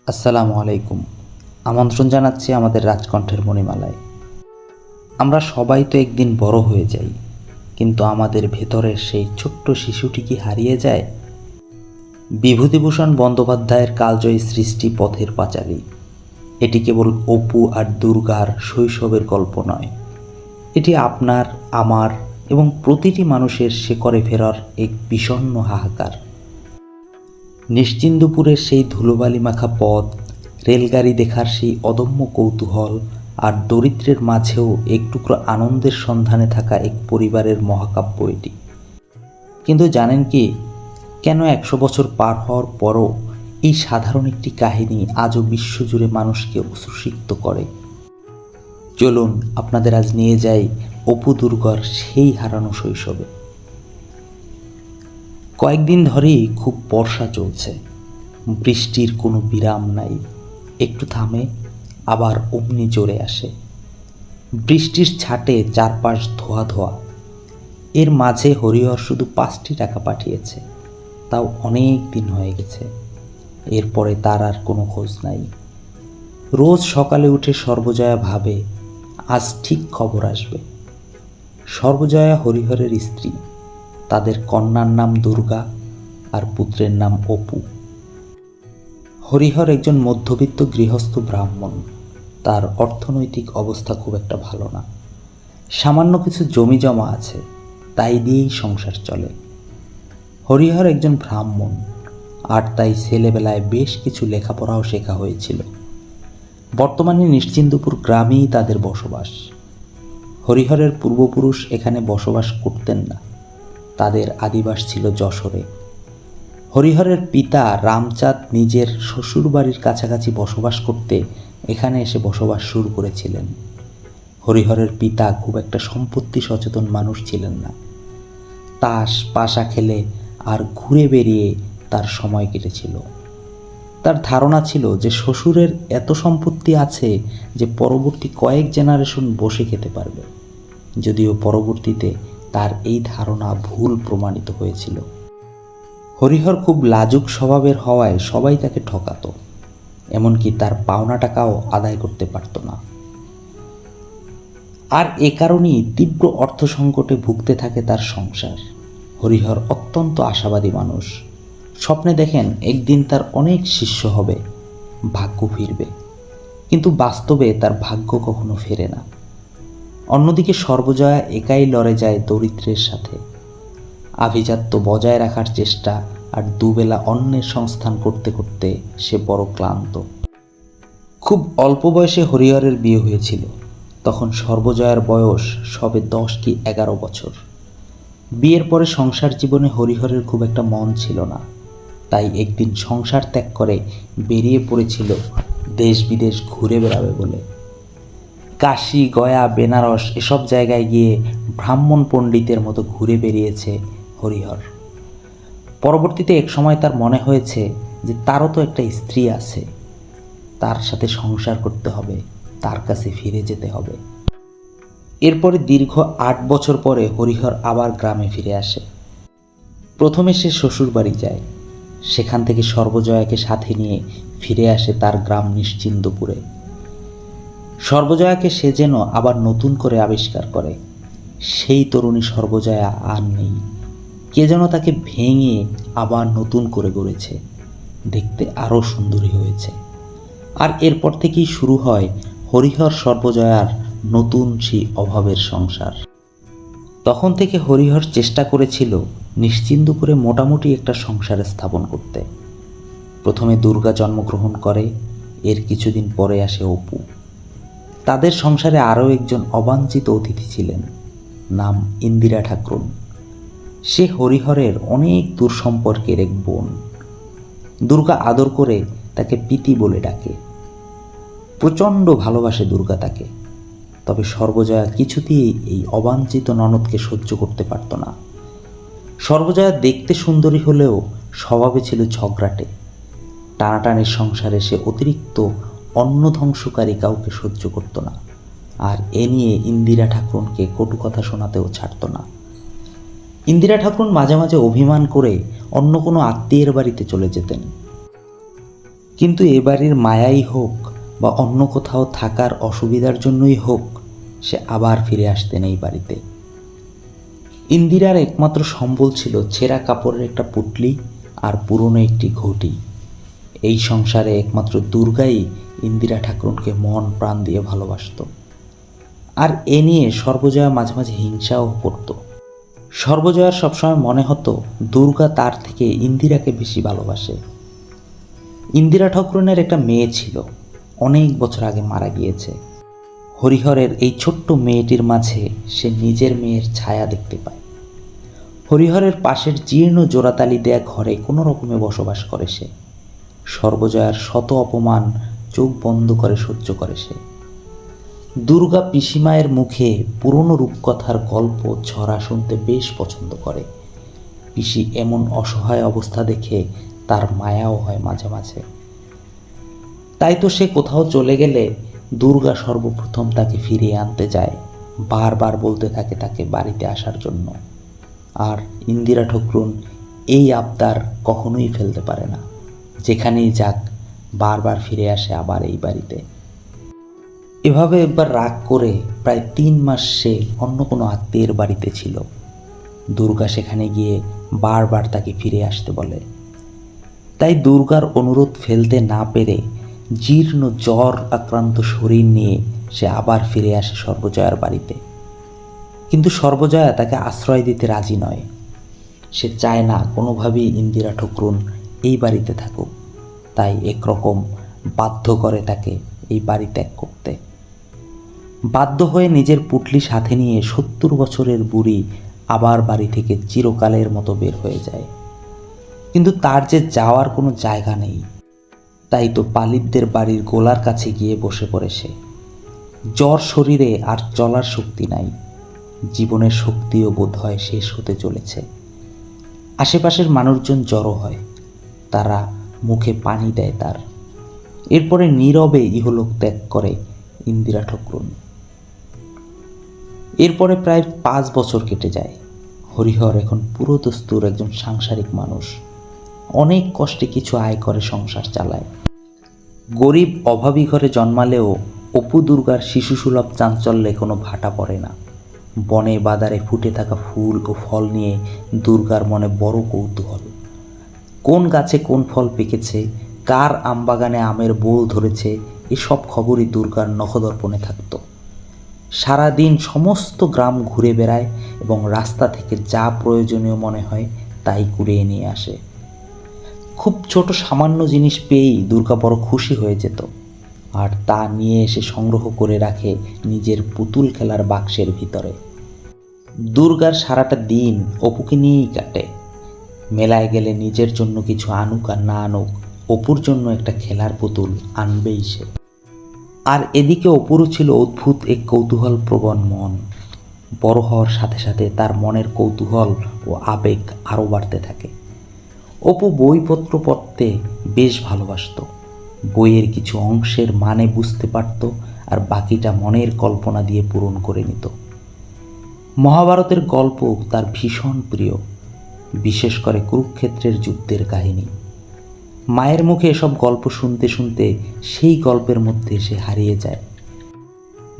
আসসালামু আলাইকুম। আমন্ত্রণ জানাচ্ছি আমাদের রাজকণ্ঠের মণিমালায়। আমরা সবাই তো একদিন বড় হয়ে যাই, কিন্তু আমাদের ভেতরের সেই ছোট্ট শিশুটি কি হারিয়ে যায়? বিভূতিভূষণ বন্দ্যোপাধ্যায়ের কালজয়ী সৃষ্টি পথের পাঁচালী। এটি কেবল অপু আর দুর্গার শৈশবের গল্প নয়, এটি আপনার, আমার এবং প্রতিটি মানুষের শেকড়ে ফেরার এক বিষণ্ণ হাহাকার। নিশ্চিন্দপুরের সেই ধুলোবালি মাখা পথ, রেলগাড়ি দেখার সেই অদম্য কৌতূহল, আর দরিদ্রের মাঝেও এক টুকরো আনন্দের সন্ধানে থাকা এক পরিবারের মহাকাব্য এটি। কিন্তু জানেন কি, কেন 100 বছর পার হওয়ার পরও এই সাধারণ একটি কাহিনী আজও বিশ্বজুড়ে মানুষকে অশ্রুসিক্ত করে? চলুন আপনাদের আজ নিয়ে যাই অপু দুর্গার সেই হারানো শৈশবে। কয়েকদিন ধরেই খুব বর্ষা চলছে, বৃষ্টির কোনো বিরাম নাই। একটু থামে, আবার অমনি জোরে আসে। বৃষ্টির ছাটে চারপাশ ধোয়া ধোয়া। এর মাঝে হরিহর শুধু 5টি টাকা পাঠিয়েছে, তাও অনেক দিন হয়ে গেছে। এরপরে তার আর কোনো খোঁজ নাই। রোজ সকালে উঠে সর্বজয়া ভাবে আজ ঠিক খবর আসবে। সর্বজয়া হরিহরের স্ত্রী, তাদের কন্যার নাম দুর্গা আর পুত্রের নাম অপু। হরিহর একজন মধ্যবিত্ত গৃহস্থ ব্রাহ্মণ। তার অর্থনৈতিক অবস্থা খুব একটা ভালো না। সামান্য কিছু জমি জমা আছে, তাই দিয়েই সংসার চলে। হরিহর একজন ব্রাহ্মণ, আর তাই ছেলেবেলায় বেশ কিছু লেখাপড়াও শেখা হয়েছিল। বর্তমানে নিশ্চিন্দপুর গ্রামেই তাদের বসবাস। হরিহরের পূর্বপুরুষ এখানে বসবাস করতেন না, তাদের আদিবাস ছিল যশোরে। হরিহরের পিতা রামচাঁদ নিজের শ্বশুরবাড়ির কাছাকাছি বসবাস করতে এখানে এসে বসবাস শুরু করেছিলেন। হরিহরের পিতা খুব একটা সম্পত্তি সচেতন মানুষ ছিলেন না। তাস পাশা খেলে আর ঘুরে বেরিয়ে তার সময় কেটেছিল। তার ধারণা ছিল যে শ্বশুরের এত সম্পত্তি আছে যে পরবর্তী কয়েক জেনারেশন বসে খেতে পারবে, যদিও পরবর্তীতে তার এই ধারণা ভুল প্রমাণিত হয়েছিল। হরিহর খুব লাজুক স্বভাবের হওয়ায় সবাই তাকে ঠকাতো, এমনকি তার পাওনা টাকাও আদায় করতে পারত না। আর এ কারণেই তীব্র অর্থ সংকটে ভুগতে থাকে তার সংসার। হরিহর অত্যন্ত আশাবাদী মানুষ। স্বপ্নে দেখেন একদিন তার অনেক শিষ্য হবে, ভাগ্য ফিরবে, কিন্তু বাস্তবে তার ভাগ্য কখনো ফেরে না। অন্যদিকে সর্বজয়া একাই লড়ে যায় দরিদ্রের সাথে। আভিজাত্য বজায় রাখার চেষ্টা আর দুবেলা অন্নের সংস্থান করতে করতে সে বড় ক্লান্ত। খুব অল্প বয়সে হরিহরের বিয়ে হয়েছিল। তখন সর্বজয়ার বয়স সবে 10 কি 11 বছর। বিয়ের পরে সংসার জীবনে হরিহরের খুব একটা মন ছিল না, তাই একদিন সংসার ত্যাগ করে বেরিয়ে পড়েছিল দেশ বিদেশ ঘুরে বেড়াবে বলে। কাশী, গয়া, বেনারস এসব জায়গায় গিয়ে ব্রাহ্মণ পণ্ডিতের মতো ঘুরে বেরিয়েছে হরিহর। পরবর্তীতে এক সময় তার মনে হয়েছে যে তারও তো একটা স্ত্রী আছে, তার সাথে সংসার করতে হবে, তার কাছে ফিরে যেতে হবে। এরপরে দীর্ঘ 8 বছর পরে হরিহর আবার গ্রামে ফিরে আসে। প্রথমে সে শ্বশুর বাড়ি যায়, সেখান থেকে সর্বজয়াকে সাথে নিয়ে ফিরে আসে তার গ্রাম নিশ্চিন্দপুরে। সর্বজয়াকে সে যেন আবার নতুন করে আবিষ্কার করে। সেই তরুণী সর্বজয়া আর নেই, কে যেন তাকে ভেঙে আবার নতুন করে গড়েছে, দেখতে আরও সুন্দরী হয়েছে। আর এরপর থেকেই শুরু হয় হরিহর সর্বজয়ার নতুন সেই অভাবের সংসার। তখন থেকে হরিহর চেষ্টা করেছিল নিশ্চিন্দপুরে মোটামুটি একটা সংসার স্থাপন করতে। প্রথমে দুর্গা জন্মগ্রহণ করে, এর কিছুদিন পরে আসে অপু। তাদের সংসারে আরও একজন অবাঞ্ছিত অতিথি ছিলেন, নাম ইন্দিরা ঠাকরুন। সে হরিহরের অনেক দূর সম্পর্কের এক বোন। দুর্গা আদর করে তাকে পিতি বলে ডাকে। প্রচণ্ড ভালোবাসে দুর্গা তাকে। তবে সর্বজয়া কিছুতেই এই অবাঞ্ছিত ননদকে সহ্য করতে পারত না। সর্বজয়া দেখতে সুন্দরী হলেও স্বভাবে ছিল ঝগড়াটে। টানাটানির সংসারে সে অতিরিক্ত অন্ন ধ্বংসকারী কাউকে সহ্য করত না, আর এ নিয়ে ইন্দিরা ঠাকরুনকে কটু কথা শোনাতেও ছাড়ত না। ইন্দিরা ঠাকরুন মাঝে মাঝে অভিমান করে অন্য কোনো আত্মীয়ের বাড়িতে চলে যেতেন। কিন্তু এ বাড়ির মায়াই হোক বা অন্য কোথাও থাকার অসুবিধার জন্যই হোক, সে আবার ফিরে আসতেন এই বাড়িতে। ইন্দিরার একমাত্র সম্বল ছিল ছেঁড়া কাপড়ের একটা পুটলি আর পুরনো একটি ঘটি। এই সংসারে একমাত্র দুর্গাই ইন্দিরা ঠাকুরনকে মন প্রাণ দিয়ে ভালোবাসত। আর এ নিয়ে সর্বজয়া মাঝে মাঝে হিংসাও করত। সর্বজয়ার সবসময় মনে হতো দুর্গা তার থেকে ইন্দিরাকে বেশি ভালোবাসে। ইন্দিরা ঠাকুরনের একটা মেয়ে ছিল, অনেক বছর আগে মারা গিয়েছে। হরিহরের এই ছোট্ট মেয়েটির মাঝে সে নিজের মেয়ের ছায়া দেখতে পায়। হরিহরের পাশের জীর্ণ জোড়াতালি দেয়া ঘরে কোনো রকমে বসবাস করে সে। সর্বজয়ার শত অপমান চোখ বন্ধ করে সহ্য করে সে। দুর্গা পিসিমায়ের মুখে পুরনো রূপকথার গল্প ছড়া শুনতে বেশ পছন্দ করে। পিসি এমন অসহায় অবস্থা দেখে তার মায়াও হয় মাঝে মাঝে। তাই তো সে কোথাও চলে গেলে দুর্গা সর্বপ্রথম তাকে ফিরিয়ে আনতে যায়, বারবার বলতে থাকে তাকে বাড়িতে আসার জন্য। আর ইন্দিরা ঠাকুরন এই আবদার কখনোই ফেলতে পারে না। যেখানেই যাক বারবার ফিরে আসে আবার এই বাড়িতে। এভাবে একবার রাগ করে প্রায় 3 মাস সে অন্য কোনো আত্মীয়ের বাড়িতে ছিল। দুর্গা সেখানে গিয়ে বারবার তাকে ফিরে আসতে বলে। তাই দুর্গার অনুরোধ ফেলতে না পেরে জীর্ণ জ্বর আক্রান্ত শরীর নিয়ে সে আবার ফিরে আসে সর্বজয়ার বাড়িতে। কিন্তু সর্বজয়া তাকে আশ্রয় দিতে রাজি নয়। সে চায় না কোনোভাবেই ইন্দিরা ঠাকুরন এই বাড়িতে থাকুক। তাই একরকম বাধ্য করে তাকে এই বাড়ি ত্যাগ করতে। বাধ্য হয়ে নিজের পুটলি সাথে নিয়ে 70 বছরের বুড়ি আবার বাড়ি থেকে চিরকালের মতো বের হয়ে যায়। কিন্তু তার যে যাওয়ার কোনো জায়গা নেই। তাই তো পালিতদের বাড়ির গোলার কাছে গিয়ে বসে পড়ে সে। জ্বর শরীরে আর চলার শক্তি নাই। জীবনের শক্তিও বোধ হয় শেষ হতে চলেছে। আশেপাশের মানুষজন জড়ো হয়, তারা মুখে পানি দেয় তার। এরপরে নীরবে ইহলোক ত্যাগ করে ইন্দিরা ঠাকুরন। এরপরে প্রায় 5 বছর কেটে যায়। হরিহর এখন পুরোদস্তুর একজন সাংসারিক মানুষ। অনেক কষ্টে কিছু আয় করে সংসার চালায়। গরিব অভাবী ঘরে জন্মালেও অপু দুর্গার শিশুসুলভ চাঞ্চল্যে কোনো ভাটা পড়ে না। বনে বাদারে ফুটে থাকা ফুল ও ফল নিয়ে দুর্গার মনে বড় কৌতূহল। কোন গাছে কোন ফল পেকেছে, কার আমবাগানে আমের বোল ধরেছে, এসব খবরই দুর্গার নখদর্পণে থাকত। সারাদিন সমস্ত গ্রাম ঘুরে বেড়ায় এবং রাস্তা থেকে যা প্রয়োজনীয় মনে হয় তাই কুড়িয়ে নিয়ে আসে। খুব ছোট সামান্য জিনিস পেয়েই দুর্গা বড় খুশি হয়ে যেত, আর তা নিয়ে এসে সংগ্রহ করে রাখে নিজের পুতুল খেলার বাক্সের ভিতরে। দুর্গার সারাটা দিন অপুকে নিয়েই কাটে। মেলায় গেলে নিজের জন্য কিছু আনুক আর না আনুক, অপুর জন্য একটা খেলার পুতুল আনবেই সে। আর এদিকে অপুরও ছিল অদ্ভুত এক কৌতূহল প্রবণ মন। বড় হওয়ার সাথে সাথে তার মনের কৌতূহল ও আবেগ আরও বাড়তে থাকে। অপু বইপত্র পড়তে বেশ ভালোবাসত। বইয়ের কিছু অংশের মানে বুঝতে পারত, আর বাকিটা মনের কল্পনা দিয়ে পূরণ করে নিত। মহাভারতের গল্প তার ভীষণ প্রিয়, বিশেষ করে কুরুক্ষেত্রের যুদ্ধের কাহিনী। মায়ের মুখে এসব গল্প শুনতে শুনতে সেই গল্পের মধ্যে সে হারিয়ে যায়।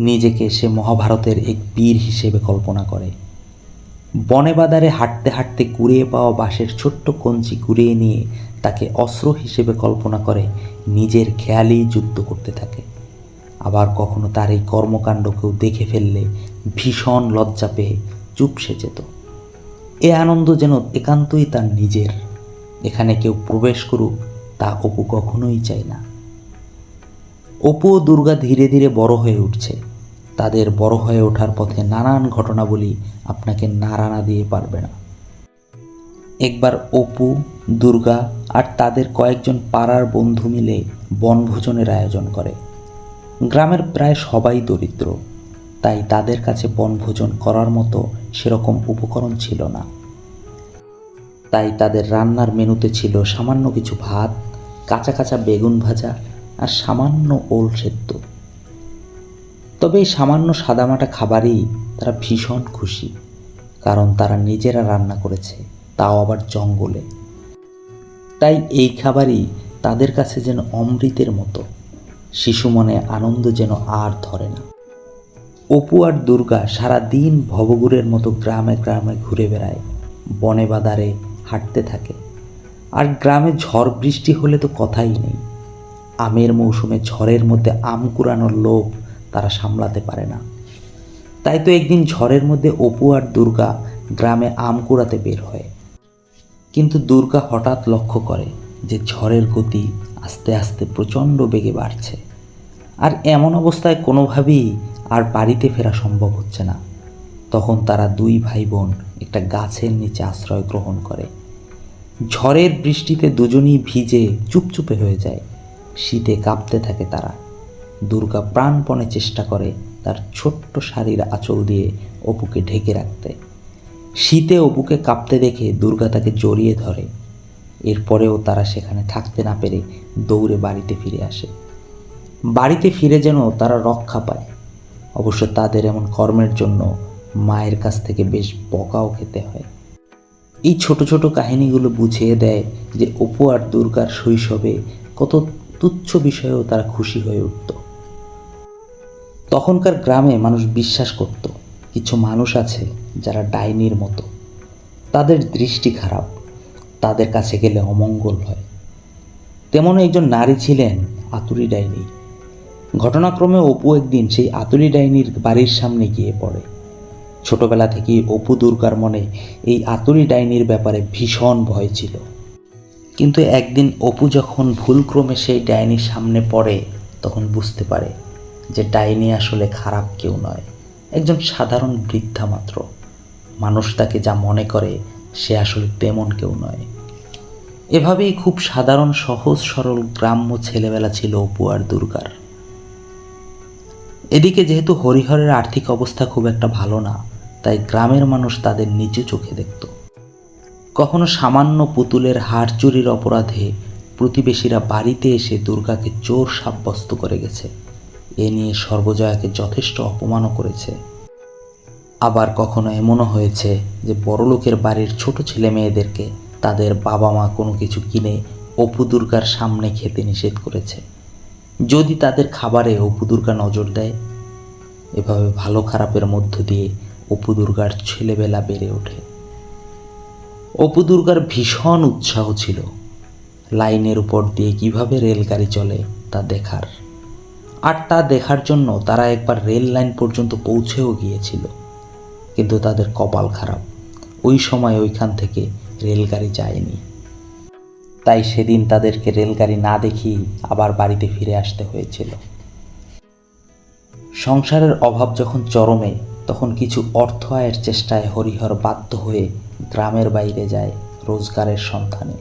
নিজেকে সে মহাভারতের এক বীর হিসেবে কল্পনা করে। বনে বাদারে হাঁটতে হাঁটতে কুড়িয়ে পাওয়া বাঁশের ছোট্ট কঞ্চি কুড়িয়ে নিয়ে তাকে অস্ত্র হিসেবে কল্পনা করে নিজের খেয়ালেই যুদ্ধ করতে থাকে। আবার কখনো তার এই কর্মকাণ্ড কেউ দেখে ফেললে ভীষণ লজ্জা পেয়ে চুপসে যেত। এ আনন্দ যেন একান্তই তার নিজের। এখানে কেউ প্রবেশ করুক তা অপু কখনোই চায় না। অপু ও দুর্গা ধীরে ধীরে বড় হয়ে উঠছে। তাদের বড় হয়ে ওঠার পথে নানান ঘটনাবলী আপনাকে নাড়া না দিয়ে পারবে না। একবার অপু, দুর্গা আর তাদের কয়েকজন পাড়ার বন্ধু মিলে বনভোজনের আয়োজন করে। গ্রামের প্রায় সবাই দরিদ্র, তাই তাদের কাছে বনভোজন করার মতো সেরকম উপকরণ ছিল না। তাই তাদের রান্নার মেনুতে ছিল সামান্য কিছু ভাত, কাঁচা কাঁচা বেগুন ভাজা আর সামান্য ওল সেদ্ধ। তবে এই সামান্য সাদামাটা খাবারেই তারা ভীষণ খুশি, কারণ তারা নিজেরা রান্না করেছে, তাও আবার জঙ্গলে। তাই এই খাবারই তাদের কাছে যেন অমৃতের মতো। শিশু মনে আনন্দ যেন আর ধরে না। অপু আর দুর্গা সারা দিন ভবঘুরের মতো গ্রামে গ্রামে ঘুরে বেড়ায়, বনে বাদারে হাঁটতে থাকে। আর গ্রামে ঝড় বৃষ্টি হলে তো কথাই নেই। আমের মৌসুমে ঝড়ের মধ্যে আম কুড়ানোর লোভ তারা সামলাতে পারে না। তাই তো একদিন ঝড়ের মধ্যে অপু আর দুর্গা গ্রামে আম কুড়াতে বের হয়। কিন্তু দুর্গা হঠাৎ লক্ষ্য করে যে ঝড়ের গতি আস্তে আস্তে প্রচণ্ড বেগে বাড়ছে। আর এমন অবস্থায় কোনোভাবেই আর বাড়িতে ফেরা সম্ভব হচ্ছে না। তখন তারা দুই ভাই বোন একটা গাছের নিচে আশ্রয় গ্রহণ করে। ঝড়ের বৃষ্টিতে দুজনেই ভিজে চুপচুপে হয়ে যায়। শীতে কাঁপতে থাকে তারা। দুর্গা প্রাণপণে চেষ্টা করে তার ছোট্ট শাড়ির আঁচল দিয়ে অপুকে ঢেকে রাখতে। শীতে অপুকে কাঁপতে দেখে দুর্গা তাকে জড়িয়ে ধরে। এরপরেও তারা সেখানে থাকতে না পেরে দৌড়ে বাড়িতে ফিরে আসে। বাড়িতে ফিরে যেন তারা রক্ষা পায়। অবশ্য তাদের এমন কর্মের জন্য মায়ের কাছ থেকে বেশ বকাও খেতে হয়। এই ছোট ছোট কাহিনীগুলো বুঝিয়ে দেয় যে অপু আর দুর্গার শৈশবে কত তুচ্ছ বিষয়েও তারা খুশি হয়ে উঠত। তখনকার গ্রামে মানুষ বিশ্বাস করত কিছু মানুষ আছে যারা ডাইনির মতো। তাদের দৃষ্টি খারাপ, তাদের কাছে গেলে অমঙ্গল হয়। তেমন একজন নারী ছিলেন আতুরী ডাইনি। ঘটনাক্রমে অপু একদিন সেই আতুরী ডাইনির বাড়ির সামনে গিয়ে পড়ে। ছোটবেলা থেকেই অপু দুর্গার মনে এই আতুরী ডাইনির ব্যাপারে ভীষণ ভয় ছিল। কিন্তু একদিন অপু যখন ভুলক্রমে সেই ডাইনির সামনে পড়ে, তখন বুঝতে পারে যে ডাইনি আসলে খারাপ কেউ নয়, একজন সাধারণ বৃদ্ধা মাত্র। মানুষ তাকে যা মনে করে সে আসলে তেমন কেউ নয়। এভাবেই খুব সাধারণ সহজ সরল গ্রাম্য ছেলেবেলা ছিল অপু আর দুর্গার। এদিকে যেহেতু হরিহরের আর্থিক অবস্থা খুব একটা ভালো না, তাই গ্রামের মানুষ তাদের নিচু চোখে দেখত। কখনো সামান্য পুতুলের হাড় চুরির অপরাধে প্রতিবেশীরা বাড়িতে এসে দুর্গাকে চোর সাব্যস্ত করে গেছে। এ নিয়ে সর্বজয়াকে যথেষ্ট অপমানও করেছে। আবার কখনো এমনও হয়েছে যে বড়লোকের বাড়ির ছোট ছেলে মেয়েদেরকে তাদের বাবা মা কোনো কিছু কিনে অপু দুর্গার সামনে খেতে নিষেধ করেছে, যদি তাদের খাবারে অপু দুর্গা নজর দেয়। এভাবে ভালো খারাপের মধ্য দিয়ে অপু দুর্গার ছেলেবেলা বেড়ে ওঠে। অপু দুর্গার ভীষণ উৎসাহ ছিল লাইনের উপর দিয়ে কিভাবে রেলগাড়ি চলে তা দেখার। আর তা দেখার জন্য তারা একবার রেল লাইন পর্যন্ত পৌঁছেও গিয়েছিল। কিন্তু তাদের কপাল খারাপ, ওই সময় ওইখান থেকে রেলগাড়ি যায়নি। তাই সেদিন তাদেরকে রেলগাড়ি না দেখেই আবার বাড়িতে ফিরে আসতে হয়েছিল। সংসারের অভাব যখন চরমে, তখন কিছু অর্থ আয়ের চেষ্টায় হরিহর বাধ্য হয়ে গ্রামের বাইরে যায় রোজগারের সন্ধানে।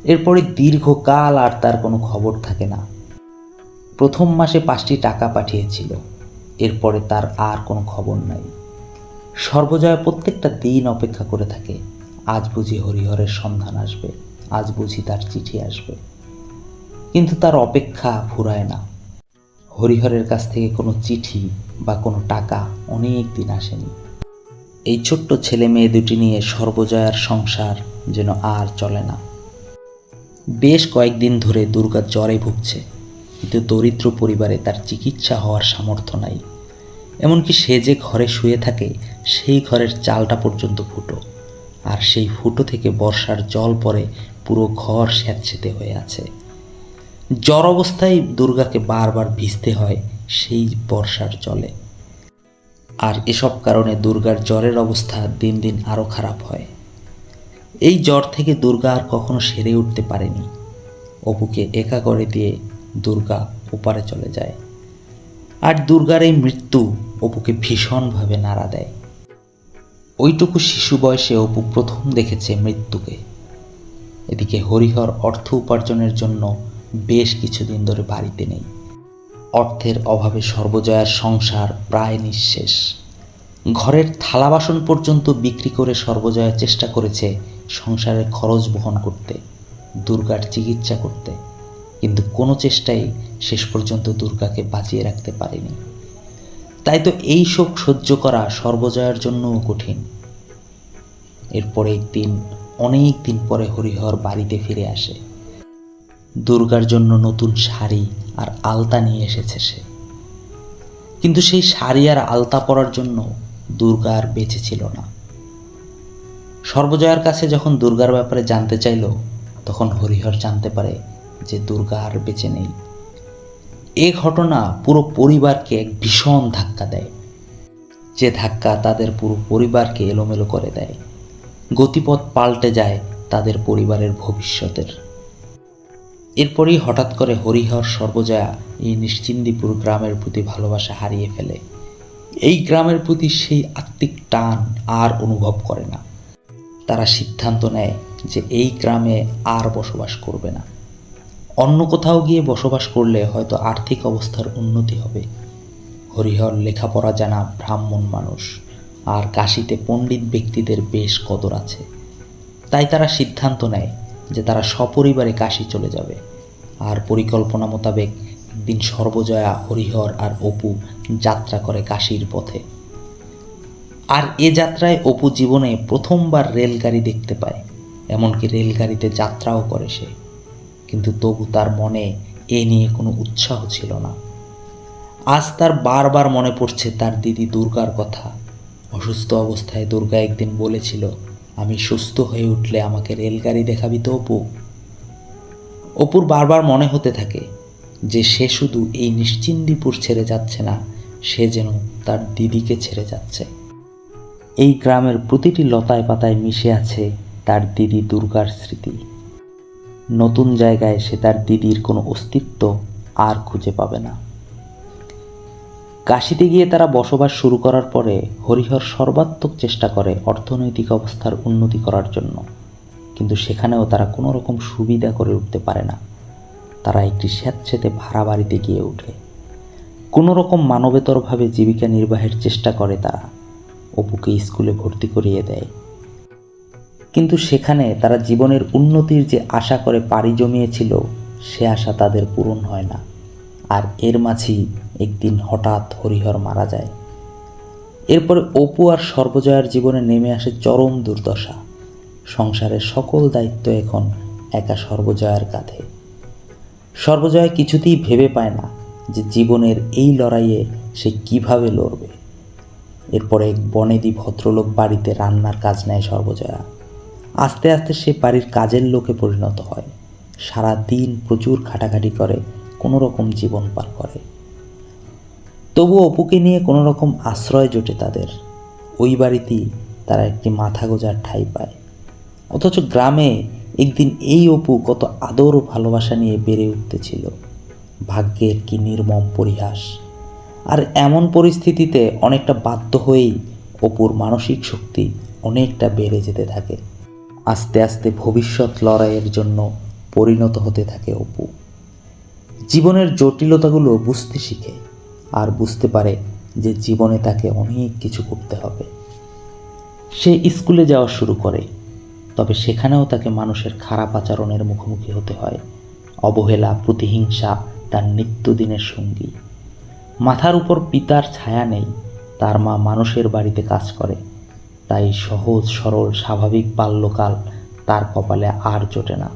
এরপরে দীর্ঘকাল আর তার কোনো খবর থাকে না। প্রথম মাসে 5টি টাকা পাঠিয়েছিল, এরপরে তার আর কোনো খবর নাই। সর্বজয়া প্রত্যেকটা দিন অপেক্ষা করে থাকে, আজ বুঝি হরিহরের সন্ধান আসবে, আজ বুঝি তার চিঠি আসবে। কিন্তু তার অপেক্ষা ফুরায় না। হরিহরের কাছ থেকে কোনো চিঠি বা কোনো টাকা অনেক দিন আসেনি। এই ছোট্ট ছেলে মেয়ে দুটি নিয়ে সর্বজয়ার সংসার যেন আর চলে না। বেশ কয়েকদিন ধরে দুর্গা জ্বরে ভুগছে, কিন্তু দরিদ্র পরিবারে তার চিকিৎসা হওয়ার সামর্থ্য নাই। এমনকি সে যে ঘরে শুয়ে থাকে সেই ঘরের চালটা পর্যন্ত ফুটো, আর সেই ফুটো থেকে বর্ষার জল পড়ে পুরো ঘর স্যাঁতসেঁতে হয়ে আছে। জ্বর অবস্থায় দুর্গাকে বারবার ভিজতে হয় সেই বর্ষার জলে। আর এসব কারণে দুর্গার জ্বরের অবস্থা দিন দিন আরও খারাপ হয়। এই জ্বর থেকে দুর্গা আর কখনো সেরে উঠতে পারেনি। অপুকে একা করে দিয়ে দুর্গা ওপারে চলে যায়। আর দুর্গার এই মৃত্যু অপুকে ভীষণভাবে নাড়া দেয়। ওইটুকু শিশু বয়সে অপু প্রথম দেখেছে মৃত্যুকে। এদিকে হরিহর অর্থ উপার্জনের জন্য বেশ কিছুদিন ধরে বাড়িতে নেই। অর্থের অভাবে সর্বজয়ার সংসার প্রায় নিঃশেষ। ঘরের থালা বাসন পর্যন্ত বিক্রি করে সর্বজয়া চেষ্টা করেছে সংসারের খরচ বহন করতে, দুর্গার চিকিৎসা করতে, কিন্তু কোনো চেষ্টাই শেষ পর্যন্ত দুর্গাকে বাঁচিয়ে রাখতে পারেনি। তাই তো এই শোক সহ্য করা সর্বজয়ার জন্যও কঠিন। এরপরে একদিন, অনেক দিন পরে হরিহর বাড়িতে ফিরে আসে। দুর্গার জন্য নতুন শাড়ি আর আলতা নিয়ে এসেছে সে। কিন্তু সেই শাড়ি আর আলতা পরার জন্য দুর্গা আর বেঁচে ছিল না। সর্বজয়ার কাছে যখন দুর্গার ব্যাপারে জানতে চাইল, তখন হরিহর জানতে পারে যে দুর্গা আর বেঁচে নেই। এ ঘটনা পুরো পরিবারকে এক ভীষণ ধাক্কা দেয়, যে ধাক্কা তাদের পুরো পরিবারকে এলোমেলো করে দেয়। গতিপথ পাল্টে যায় তাদের পরিবারের ভবিষ্যতের। এরপরই হঠাৎ করে হরিহর সর্বজয়া এই নিশ্চিন্দিপুর গ্রামের প্রতি ভালোবাসা হারিয়ে ফেলে। এই গ্রামের প্রতি সেই আত্মিক টান আর অনুভব করে না। তারা সিদ্ধান্ত নেয় যে এই গ্রামে আর বসবাস করবে না। অন্য কোথাও গিয়ে বসবাস করলে হয়তো আর্থিক অবস্থার উন্নতি হবে। হরিহর লেখাপড়া জানা ব্রাহ্মণ মানুষ, আর কাশীতে পণ্ডিত ব্যক্তিদের বেশ কদর আছে। তাই তারা সিদ্ধান্ত নেয় যে তারা সপরিবারে কাশী চলে যাবে। আর পরিকল্পনা মোতাবেক একদিন সর্বজয়া, হরিহর আর অপু যাত্রা করে কাশীর পথে। আর এ যাত্রায় অপু জীবনে প্রথমবার রেলগাড়ি দেখতে পায়, এমনকি রেলগাড়িতে যাত্রাও করে সে। কিন্তু তবু তার মনে এ নিয়ে কোনো উৎসাহ ছিল না। আজ তার বারবার মনে পড়ছে তার দিদি দুর্গার কথা। অসুস্থ অবস্থায় দুর্গা একদিন বলেছিল, আমি সুস্থ হয়ে উঠলে আমাকে রেলগাড়ি দেখাবি তো অপু। অপুর বারবার মনে হতে থাকে যে সে শুধু এই নিশ্চিন্দিপুর ছেড়ে যাচ্ছে না, সে যেন তার দিদিকে ছেড়ে যাচ্ছে। এই গ্রামের প্রতিটি লতায় পাতায় মিশে আছে তার দিদি দুর্গার স্মৃতি। নতুন জায়গায় সে তার দিদির কোনো অস্তিত্ব আর খুঁজে পাবে না। কাশীতে গিয়ে তারা বসবাস শুরু করার পরে হরিহর সর্বাত্মক চেষ্টা করে অর্থনৈতিক অবস্থার উন্নতি করার জন্য, কিন্তু সেখানেও তারা কোনো রকম সুবিধা করে উঠতে পারে না। তারা একটি স্যাঁতসেঁতে ভাড়া বাড়িতে গিয়ে ওঠে। কোনো রকম মানবেতরভাবে জীবিকা নির্বাহের চেষ্টা করে তারা। অপুকে স্কুলে ভর্তি করিয়ে দেয়। কিন্তু সেখানে তারা জীবনের উন্নতির যে আশা করে পাড়ি জমিয়েছিল, সে আশা তাদের পূরণ হয় না। আর এর মাঝেই একদিন হঠাৎ হরিহর মারা যায়। এরপরে অপু আর সর্বজয়ার জীবনে নেমে আসে চরম দুর্দশা। সংসারের সকল দায়িত্ব এখন একা সর্বজয়ার কাঁধে। সর্বজয়া কিছুতেই ভেবে পায় না যে জীবনের এই লড়াইয়ে সে কিভাবে লড়বে। এরপরে এক বনেদি ভদ্রলোক বাড়িতে রান্নার কাজ নেয় সর্বজয়া। আস্তে আস্তে সে বাড়ির কাজের লোকে পরিণত হয়। সারা দিন প্রচুর খাটাখাটি করে কোনো রকম জীবন পার করে। তবু অপুকে নিয়ে কোনো রকম আশ্রয় জোটে তাদের। ওই বাড়িতেই তারা একটি মাথা গোঁজার ঠাঁই পায়। অথচ গ্রামে একদিন এই অপু কত আদর ও ভালোবাসা নিয়ে বেড়ে উঠতেছিল। ভাগ্যের কি নির্মম পরিহাস। আর এমন পরিস্থিতিতে অনেকটা বাধ্য হয়েই অপুর মানসিক শক্তি অনেকটা বেড়ে যেতে থাকে। আস্তে আস্তে ভবিষ্যৎ লড়াইয়ের জন্য পরিণত হতে থাকে অপু। জীবনের জটিলতাগুলো বুঝতে শিখে, আর বুঝতে পারে যে জীবনে তাকে অনেক কিছু করতে হবে। সে স্কুলে যাওয়া শুরু করে, তবে সেখানেও তাকে মানুষের খারাপ আচরণের মুখোমুখি হতে হয়। অবহেলা, প্রতিহিংসা তার নিত্যদিনের সঙ্গী। মাথার উপর পিতার ছায়া নেই। তার মা মানুষের বাড়িতে কাজ করে, তাই সহজ সরল স্বাভাবিক বাল্যকাল তার কপালে আর জোটে না।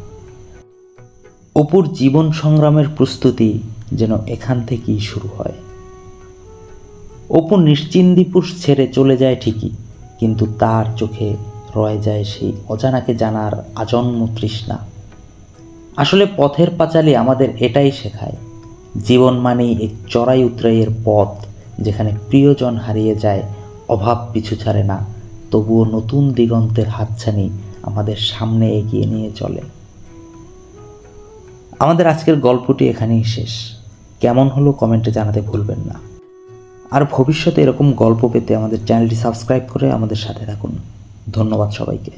অপুর জীবন সংগ্রামের প্রস্তুতি যেন এখান থেকেই শুরু হয়। অপু নিশ্চিন্দিপুর ছেড়ে চলে যায় ঠিকই, কিন্তু তার চোখে রয়ে যায় সেই অজানাকে জানার আজন্ম তৃষ্ণা। আসলে পথের পাঁচালী আমাদের এটাই শেখায়, জীবন মানেই এক চড়াই উতরাইয়ের পথ, যেখানে প্রিয়জন হারিয়ে যায়, অভাব পিছু ছাড়ে না, তবুও নতুন দিগন্তের হাতছানি আমাদের সামনে এগিয়ে নিয়ে চলে। আমাদের আজকের গল্পটি এখানেই শেষ। কেমন হলো কমেন্টে জানাতে ভুলবেন না। আর ভবিষ্যতে এরকম গল্প পেতে আমাদের চ্যানেলটি সাবস্ক্রাইব করে আমাদের সাথে থাকুন। ধন্যবাদ সবাইকে।